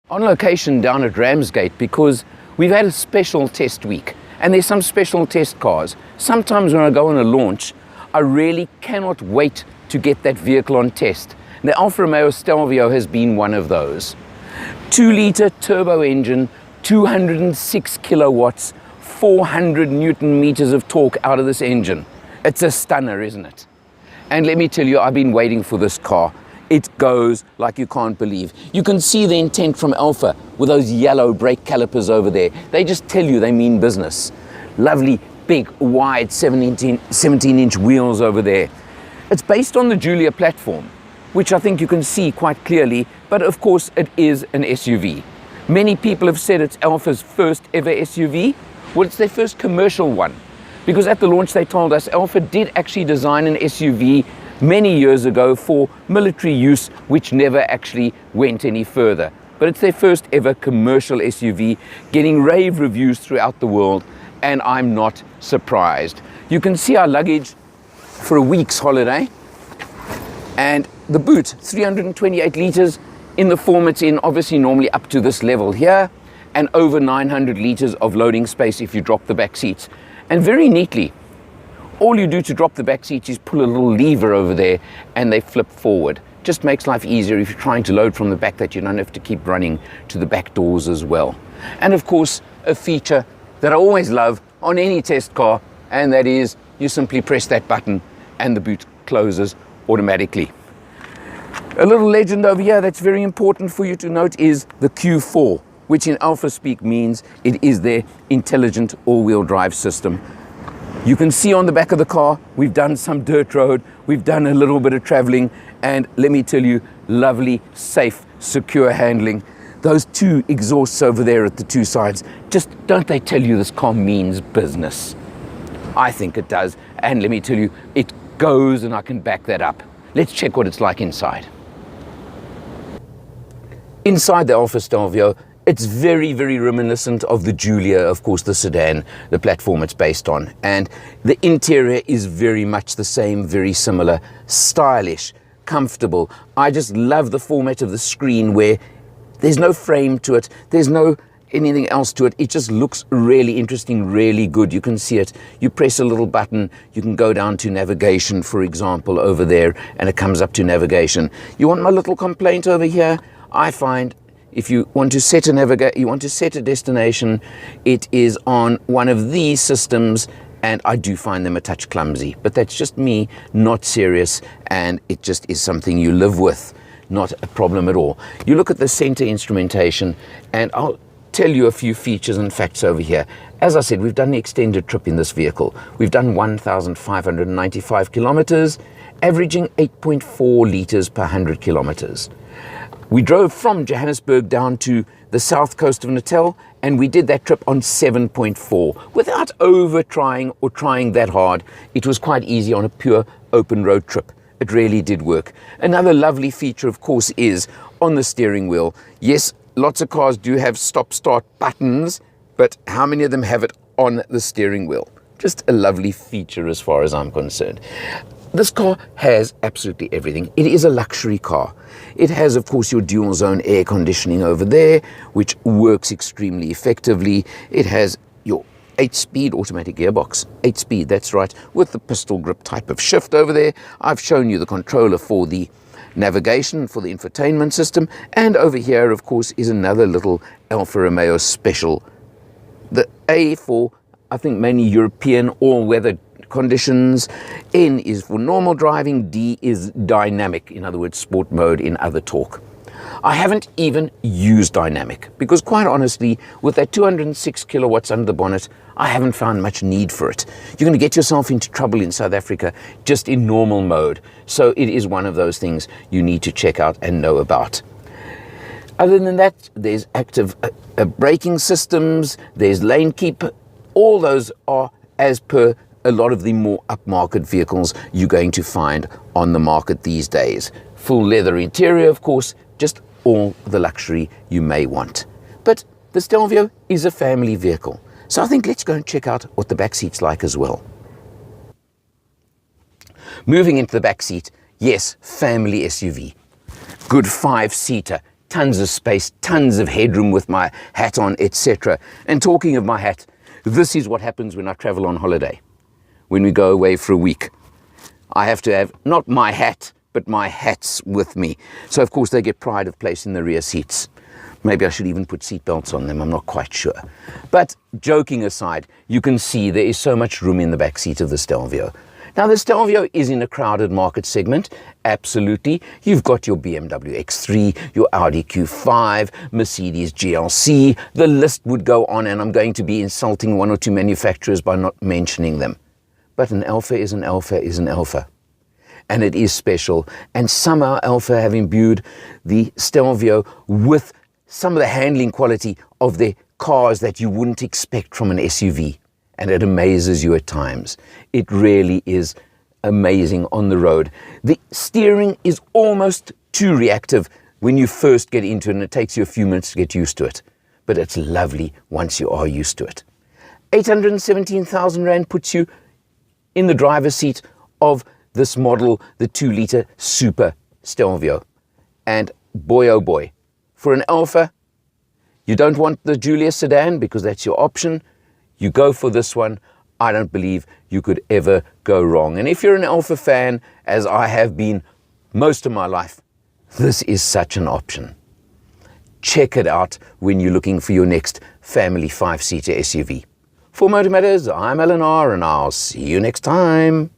On location down at Ramsgate because we've had a special test week and there's some special test cars. Sometimes when I go on a launch, I really cannot wait to get that vehicle on test. The Alfa Romeo Stelvio has been one of those. 2-litre turbo engine, 206 kilowatts, 400 Newton meters of torque out of this engine. It's a stunner, isn't it? And let me tell you, I've been waiting for this car. It goes like you can't believe. You can see the intent from Alfa with those yellow brake calipers over there. They just tell you they mean business. Lovely, big, wide 17-inch wheels over there. It's based on the Giulia platform, which I think you can see quite clearly, but of course it is an SUV. Many people have said it's Alfa's first ever SUV. Well, it's their first commercial one, because at the launch they told us Alfa did actually design an SUV many years ago for military use, which never actually went any further. But it's their first ever commercial SUV, getting rave reviews throughout the world, and I'm not surprised. You can see our luggage for a week's holiday, and the boot, 328 litres in the form it's in, obviously normally up to this level here, and over 900 litres of loading space if you drop the back seats. And very neatly, all you do to drop the back seats is pull a little lever over there and they flip forward. Just makes life easier if you're trying to load from the back, that you don't have to keep running to the back doors as well. And of course, a feature that I always love on any test car, and that is you simply press that button and the boot closes automatically. A little legend over here that's very important for you to note is the Q4, which in Alfa speak means it is their intelligent all-wheel drive system. You can see on the back of the car, we've done some dirt road, we've done a little bit of traveling, and let me tell you, lovely, safe, secure handling. Those two exhausts over there at the two sides, just don't they tell you this car means business? I think it does, and let me tell you, it goes, and I can back that up. Let's check what it's like inside. Inside the Alfa Stelvio, it's very, very reminiscent of the Giulia, of course, the sedan, the platform it's based on. And the interior is very much the same, very similar, stylish, comfortable. I just love the format of the screen where there's no frame to it, there's no anything else to it. It just looks really interesting, really good. You can see it. You press a little button, you can go down to navigation, for example, over there, and it comes up to navigation. You want my little complaint over here? I find if you want to set a destination, it is on one of these systems, and I do find them a touch clumsy, but that's just me, not serious, and it just is something you live with, not a problem at all. You look at the center instrumentation, and I'll tell you a few features and facts over here. As I said, we've done the extended trip in this vehicle. We've done 1,595 kilometers, averaging 8.4 liters per 100 kilometers. We drove from Johannesburg down to the south coast of Natal, and we did that trip on 7.4 without over trying or trying that hard. It was quite easy on a pure open road trip. It really did work. Another lovely feature, of course, is on the steering wheel. Yes, lots of cars do have stop-start buttons, but how many of them have it on the steering wheel? Just a lovely feature as far as I'm concerned. This car has absolutely everything. It is a luxury car. It has, of course, your dual zone air conditioning over there, which works extremely effectively. It has your 8-speed automatic gearbox. 8-speed, that's right, with the pistol grip type of shift over there. I've shown you the controller for the navigation, for the infotainment system. And over here, of course, is another little Alfa Romeo special. The A for, I think, mainly European all-weather conditions. N is for normal driving. D is dynamic, in other words, sport mode in other talk. I haven't even used dynamic because, quite honestly, with that 206 kilowatts under the bonnet, I haven't found much need for it. You're going to get yourself into trouble in South Africa just in normal mode. So it is one of those things you need to check out and know about. Other than that, there's active braking systems, there's lane keep. All those are as per a lot of the more upmarket vehicles you're going to find on the market these days. Full leather interior, of course, just all the luxury you may want. But the Stelvio is a family vehicle, so I think let's go and check out what the back seat's like as well. Moving into the back seat, yes, family SUV. Good 5-seater, tons of space, tons of headroom with my hat on, etc. And talking of my hat, this is what happens when I travel on holiday. When we go away for a week, I have to have not my hat, but my hats with me. So of course they get pride of place in the rear seats. Maybe I should even put seat belts on them, I'm not quite sure. But joking aside, you can see there is so much room in the back seat of the Stelvio. Now the Stelvio is in a crowded market segment, absolutely. You've got your BMW X3, your Audi Q5, Mercedes GLC, the list would go on, and I'm going to be insulting one or two manufacturers by not mentioning them. But an Alfa is an Alfa is an Alfa. And it is special. And somehow Alfa have imbued the Stelvio with some of the handling quality of their cars that you wouldn't expect from an SUV. And it amazes you at times. It really is amazing on the road. The steering is almost too reactive when you first get into it, and it takes you a few minutes to get used to it. But it's lovely once you are used to it. 817,000 Rand puts you in the driver's seat of this model, the 2-litre Super Stelvio. And boy, oh boy, for an Alfa, you don't want the Giulia sedan because that's your option. You go for this one. I don't believe you could ever go wrong. And if you're an Alfa fan, as I have been most of my life, this is such an option. Check it out when you're looking for your next family 5-seater SUV. For Motor Matters, I'm Eleanor, and I'll see you next time.